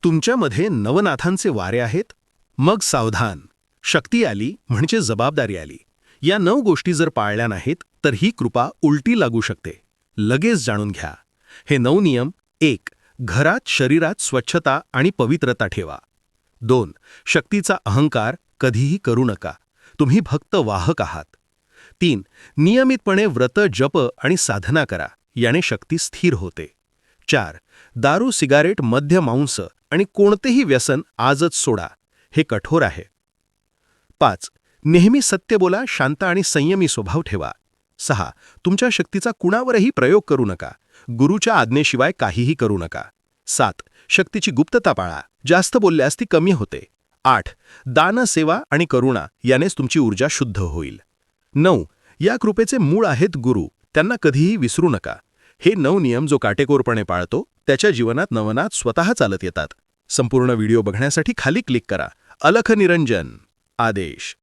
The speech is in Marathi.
तुमच्यामध्ये नवनाथांचे वारे आहेत? मग सावधान. शक्ती आली म्हणजे जबाबदारी आली. या 9 गोष्टी जर पाळल्या नाहीत तर ही कृपा उलटी लागू शकते. लगेच जाणून घ्या. हे 9 नियम. 1. घरात शरीरात स्वच्छता आणि पवित्रता ठेवा. 2. शक्तीचा अहंकार कधीही करू नका. तुम्ही भक्त वाहक आहात. 3. नियमितपणे व्रत जप आणि साधना करा. याने शक्ती स्थिर होते. 4. दारू सिगारेट मद्य मांस आणि कोणतेही व्यसन आजच सोडा. हे कठोर आहे. 5. नेहमी सत्य बोला, शांत आणि संयमी स्वभाव ठेवा. 6. तुमच्या शक्तीचा कुणावरही प्रयोग करू नका. गुरूच्या आज्ञेशिवाय काहीही करू नका. 7. शक्तीची गुप्तता पाळा. जास्त बोलल्यास ती कमी होते. 8. दान, सेवा आणि करुणा यानेच तुमची ऊर्जा शुद्ध होईल. 9. या कृपेचे मूळ आहेत गुरु. त्यांना कधीही विसरू नका. हे 9 नियम जो काटेकोरपणे पाळतो त्याच्या जीवनात नवनाथ स्वतः चालत येतात. संपूर्ण व्हिडिओ बघण्यासाठी खाली क्लिक करा. अलख निरंजन आदेश.